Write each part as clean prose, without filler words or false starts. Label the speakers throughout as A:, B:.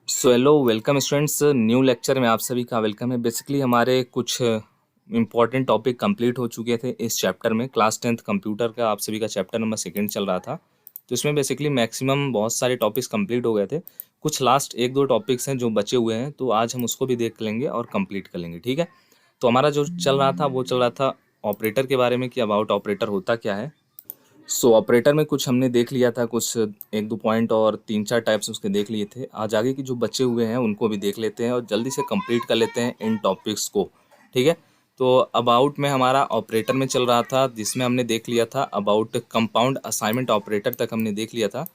A: So hello welcome students, new lecture में आप सभी का वेलकम है। बेसिकली हमारे कुछ इम्पॉर्टेंट टॉपिक कंप्लीट हो चुके थे इस चैप्टर में। क्लास 10th कंप्यूटर का आप सभी का चैप्टर नंबर 2 चल रहा था, तो इसमें बेसिकली मैक्सिमम बहुत सारे टॉपिक्स कंप्लीट हो गए थे। कुछ लास्ट 1-2 टॉपिक्स हैं जो बचे हुए हैं, तो आज हम उसको भी देख लेंगे और कंप्लीट कर लेंगे, ठीक है। तो हमारा जो चल रहा था वो चल रहा था ऑपरेटर के बारे में कि अबाउट ऑपरेटर होता क्या है। सो ऑपरेटर में कुछ हमने देख लिया था, कुछ 1-2 पॉइंट और 3-4 टाइप्स उसके देख लिए थे। आज आगे की जो बचे हुए हैं उनको भी देख लेते हैं और जल्दी से कंप्लीट कर लेते हैं इन टॉपिक्स को, ठीक है। तो अबाउट में हमारा ऑपरेटर में चल रहा था, जिसमें हमने देख लिया था अबाउट कंपाउंड असाइनमेंट ऑपरेटर तक हमने देख लिया था,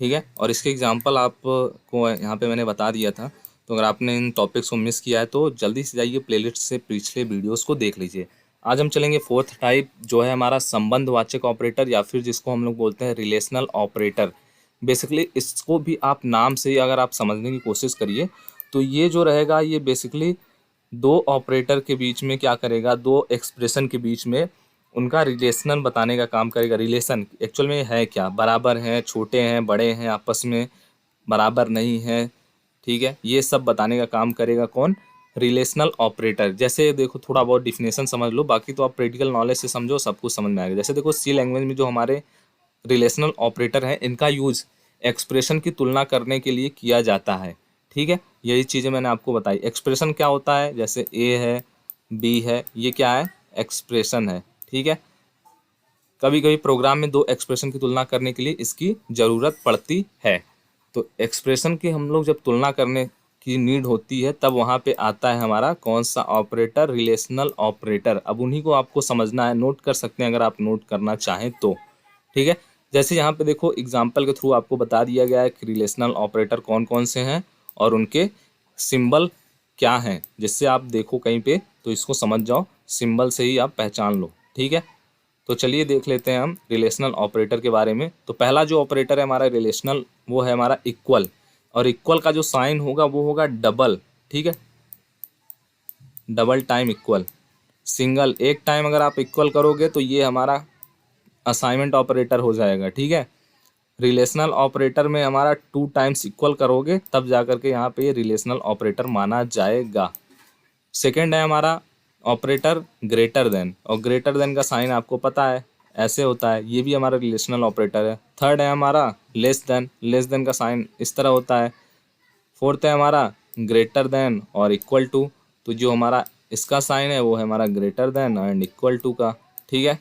A: ठीक है। और इसके एग्जांपल आपको यहाँ पे मैंने बता दिया था। तो अगर आपने इन टॉपिक्स को मिस किया है तो जल्दी से जाइए प्लेलिस्ट से पिछले वीडियोस को देख लीजिए। आज हम चलेंगे फोर्थ टाइप, जो है हमारा संबंधवाचक ऑपरेटर या फिर जिसको हम लोग बोलते हैं रिलेशनल ऑपरेटर। बेसिकली इसको भी आप नाम से ही अगर आप समझने की कोशिश करिए तो ये जो रहेगा ये बेसिकली दो ऑपरेटर के बीच में क्या करेगा, दो एक्सप्रेशन के बीच में उनका रिलेशनल बताने का काम करेगा। रिलेशन एक्चुअल में है क्या, बराबर हैं, छोटे हैं, बड़े हैं, आपस में बराबर नहीं है, ठीक है। ये सब बताने का काम करेगा कौन, रिलेशनल ऑपरेटर। जैसे देखो थोड़ा बहुत डिफिनेशन समझ लो, बाकी तो आप प्रैक्टिकल नॉलेज से समझो, सब कुछ समझ में आएगा। जैसे देखो सी लैंग्वेज में जो हमारे रिलेशनल ऑपरेटर हैं इनका यूज़ एक्सप्रेशन की तुलना करने के लिए किया जाता है, ठीक है। यही चीज़ें मैंने आपको बताई। एक्सप्रेशन क्या होता है, जैसे ए है, बी है, ये क्या है, एक्सप्रेशन है, ठीक है। कभी कभी प्रोग्राम में दो एक्सप्रेशन की तुलना करने के लिए इसकी ज़रूरत पड़ती है। तो एक्सप्रेशन की हम लोग जब तुलना करने की नीड होती है तब वहाँ पे आता है हमारा कौन सा ऑपरेटर, रिलेशनल ऑपरेटर। अब उन्हीं को आपको समझना है, नोट कर सकते हैं अगर आप नोट करना चाहें तो, ठीक है। जैसे यहाँ पे देखो एग्जाम्पल के थ्रू आपको बता दिया गया है कि रिलेशनल ऑपरेटर कौन कौन से हैं और उनके सिंबल क्या हैं, जिससे आप देखो कहीं पे तो इसको समझ जाओ, सिंबल से ही आप पहचान लो, ठीक है। तो चलिए देख लेते हैं हम रिलेशनल ऑपरेटर के बारे में। तो पहला जो ऑपरेटर है हमारा रिलेशनल, वो है हमारा इक्वल। और इक्वल का जो साइन होगा वो होगा डबल, ठीक है। डबल टाइम इक्वल, सिंगल एक टाइम अगर आप इक्वल करोगे तो ये हमारा असाइनमेंट ऑपरेटर हो जाएगा, ठीक है। रिलेशनल ऑपरेटर में हमारा 2 टाइम्स इक्वल करोगे तब जा करके यहाँ पे ये रिलेशनल ऑपरेटर माना जाएगा। सेकेंड है हमारा ऑपरेटर ग्रेटर देन, और ग्रेटर देन का साइन आपको पता है ऐसे होता है, ये भी हमारा रिलेशनल ऑपरेटर है। थर्ड है हमारा लेस देन, लेस देन का साइन इस तरह होता है। फोर्थ है हमारा ग्रेटर देन और इक्वल टू, तो जो हमारा इसका साइन है वो है हमारा greater than and equal to का, ठीक है।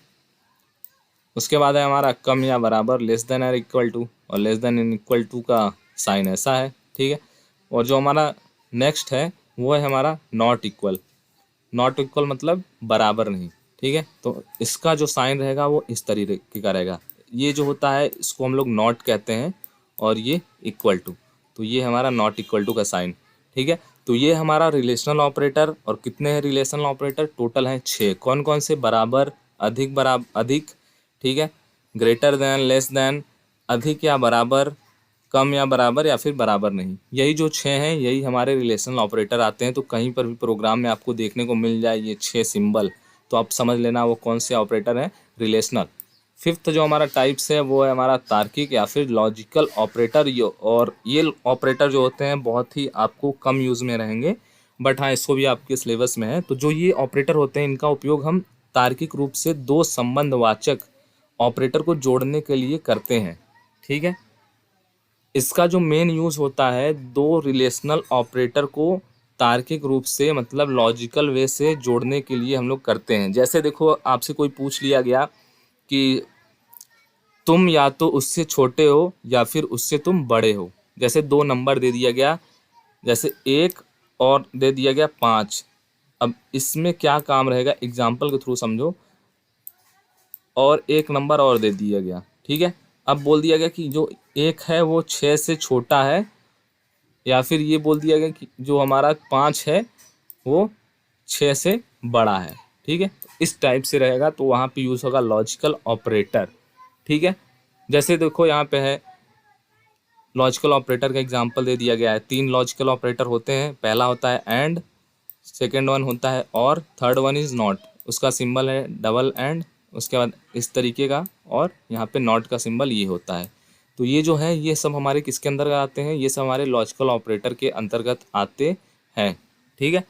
A: उसके बाद है हमारा कम या बराबर, लेस देन और इक्वल टू, और less than and equal to का साइन ऐसा है, ठीक है। और जो हमारा नेक्स्ट है वो है हमारा नॉट इक्वल। नॉट इक्वल मतलब बराबर नहीं, ठीक है। तो इसका जो साइन रहेगा वो इस तरीके का रहेगा। ये जो होता है इसको हम लोग नॉट कहते हैं और ये इक्वल टू, तो ये हमारा नॉट इक्वल टू का साइन, ठीक है। तो ये हमारा रिलेशनल ऑपरेटर। और कितने हैं रिलेशनल ऑपरेटर, टोटल हैं 6। कौन कौन से, बराबर, अधिक, ठीक है, ग्रेटर देन, लेस देन, अधिक या बराबर, कम या बराबर, या फिर बराबर नहीं। यही जो 6 हैं यही हमारे रिलेशनल ऑपरेटर आते हैं। तो कहीं पर भी प्रोग्राम में आपको देखने को मिल जाए ये 6 सिंबल तो आप समझ लेना वो कौन से ऑपरेटर हैं, रिलेशनल। फिफ्थ जो हमारा टाइप्स है वो है हमारा तार्किक या फिर लॉजिकल ऑपरेटर। और ये ऑपरेटर जो होते हैं बहुत ही आपको कम यूज़ में रहेंगे, बट हाँ इसको भी आपके सिलेबस में है। तो जो ये ऑपरेटर होते हैं इनका उपयोग हम तार्किक रूप से दो संबंधवाचक ऑपरेटर को जोड़ने के लिए करते हैं, ठीक है। इसका जो मेन यूज़ होता है दो रिलेशनल ऑपरेटर को तार्किक रूप से मतलब लॉजिकल वे से जोड़ने के लिए हम लोग करते हैं। जैसे देखो आपसे कोई पूछ लिया गया कि तुम या तो उससे छोटे हो या फिर उससे तुम बड़े हो। जैसे दो नंबर दे दिया गया, जैसे 1 और दे दिया गया 5। अब इसमें क्या काम रहेगा एग्जाम्पल के थ्रू समझो। और एक नंबर और दे दिया गया, ठीक है। अब बोल दिया गया कि जो 1 है वो 6 से छोटा है, या फिर ये बोल दिया गया कि जो हमारा 5 है वो 6 से बड़ा है, ठीक है। तो इस टाइप से रहेगा तो वहाँ पे यूज़ होगा लॉजिकल ऑपरेटर, ठीक है। जैसे देखो यहाँ पे है लॉजिकल ऑपरेटर का एग्जांपल दे दिया गया है। 3 लॉजिकल ऑपरेटर होते हैं, पहला होता है एंड, सेकेंड वन होता है और, थर्ड वन इज़ नॉट। उसका सिंबल है डबल एंड, उसके बाद इस तरीके का, और यहाँ पे नॉट का सिंबल ये होता है। तो ये जो है ये सब हमारे किसके अंतर्गत आते हैं, ये सब हमारे लॉजिकल ऑपरेटर के अंतर्गत आते हैं। ठीक है।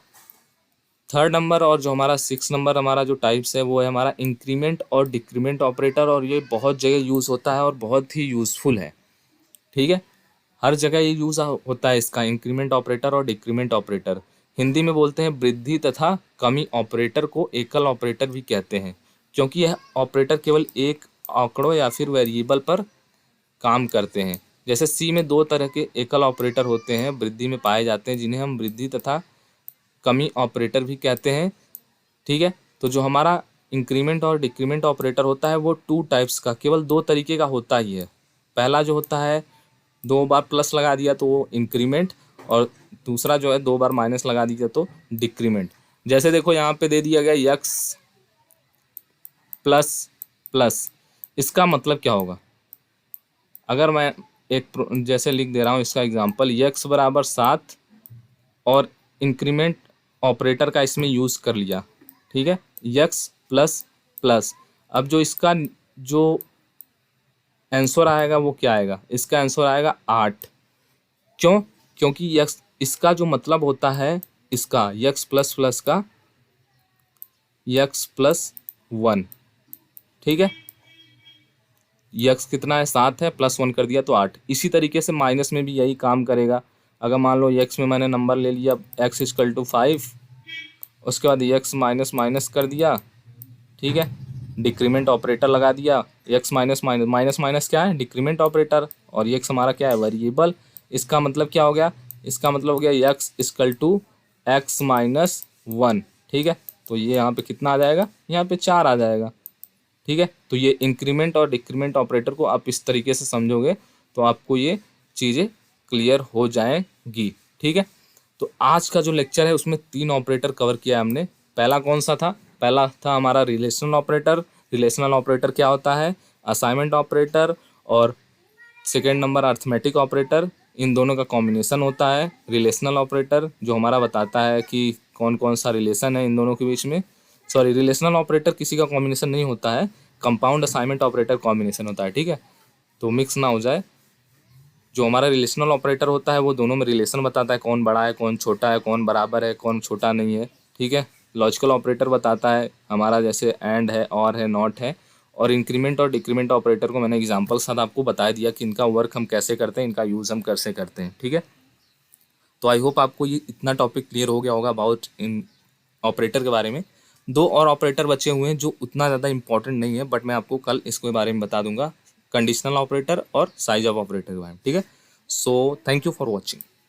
A: थर्ड नंबर और जो हमारा 6 नंबर हमारा जो टाइप्स है वो है हमारा इंक्रीमेंट और डिक्रीमेंट ऑपरेटर, और ये बहुत जगह यूज़ होता है और बहुत ही यूज़फुल है। ठीक है, हर जगह ये यूज़ होता है इसका, इंक्रीमेंट ऑपरेटर और डिक्रीमेंट ऑपरेटर। हिंदी में बोलते हैं वृद्धि तथा कमी ऑपरेटर को एकल ऑपरेटर भी कहते हैं, क्योंकि यह ऑपरेटर केवल एक आंकड़ों या फिर वेरिएबल पर काम करते हैं। जैसे सी में दो तरह के एकल ऑपरेटर होते हैं, वृद्धि में पाए जाते हैं, जिन्हें हम वृद्धि तथा कमी ऑपरेटर भी कहते हैं। ठीक है, तो जो हमारा इंक्रीमेंट और डिक्रीमेंट ऑपरेटर होता है वो टू टाइप्स का, केवल दो तरीके का होता ही है। पहला जो होता है 2 बार प्लस लगा दिया तो वो इंक्रीमेंट, और दूसरा जो है 2 बार माइनस लगा दिया तो डिक्रीमेंट। जैसे देखो यहाँ पे दे दिया गया यक्स प्लस प्लस, इसका मतलब क्या होगा, अगर मैं जैसे लिख दे रहा हूँ इसका एग्जांपल, यक्स बराबर 7 और इंक्रीमेंट ऑपरेटर का इसमें यूज़ कर लिया। ठीक है, यक्स प्लस प्लस। अब जो इसका जो आंसर आएगा वो क्या आएगा, इसका आंसर आएगा 8। क्यों, क्योंकि यक्स इसका जो मतलब होता है इसका यक्स प्लस प्लस का यक्स प्लस 1। ठीक है, यक्स कितना है 7 है, +1 कर दिया तो 8। इसी तरीके से माइनस में भी यही काम करेगा। अगर मान लो यक्स में मैंने नंबर ले लिया x = 5, उसके बाद यक्स माइनस माइनस कर दिया। ठीक है, डिक्रीमेंट ऑपरेटर लगा दिया, x minus minus minus minus क्या है, डिक्रीमेंट ऑपरेटर, और यक्स हमारा क्या है, वेरिएबल। इसका मतलब क्या हो गया, इसका मतलब हो गया यक्स = x - 1। ठीक है, तो ये यहाँ पे कितना आ जाएगा, यहाँ पे 4 आ जाएगा। ठीक है, तो ये इंक्रीमेंट और डिक्रीमेंट ऑपरेटर को आप इस तरीके से समझोगे तो आपको ये चीज़ें क्लियर हो जाएंगी। ठीक है, तो आज का जो लेक्चर है उसमें 3 ऑपरेटर कवर किया हमने। पहला कौन सा था, पहला था हमारा रिलेशनल ऑपरेटर। रिलेशनल ऑपरेटर क्या होता है, असाइनमेंट ऑपरेटर, और सेकेंड नंबर अर्थमेटिक ऑपरेटर, इन दोनों का कॉम्बिनेशन होता है रिलेशनल ऑपरेटर, जो हमारा बताता है कि कौन कौन सा रिलेशन है इन दोनों के बीच में। सॉरी, रिलेशनल ऑपरेटर किसी का कॉम्बिनेशन नहीं होता है, कंपाउंड असाइनमेंट ऑपरेटर कॉम्बिनेशन होता है। ठीक है, तो मिक्स ना हो जाए। जो हमारा रिलेशनल ऑपरेटर होता है वो दोनों में रिलेशन बताता है, कौन बड़ा है कौन छोटा है, कौन बराबर है कौन छोटा नहीं है। ठीक है, लॉजिकल ऑपरेटर बताता है हमारा जैसे एंड है, और है, नॉट है। और इंक्रीमेंट और डिक्रीमेंट ऑपरेटर को मैंने एग्जाम्पल साथ आपको बता दिया कि इनका वर्क हम कैसे करते हैं, इनका यूज़ हम कैसे करते हैं। ठीक है, तो आई होप आपको ये इतना टॉपिक क्लियर हो गया होगा अबाउट इन ऑपरेटर के बारे में। 2 और ऑपरेटर बचे हुए हैं जो उतना ज़्यादा इंपॉर्टेंट नहीं है, बट मैं आपको कल इसके बारे में बता दूंगा, कंडीशनल ऑपरेटर और साइज ऑफ ऑपरेटर के बारे में। ठीक है, so thank you for watching.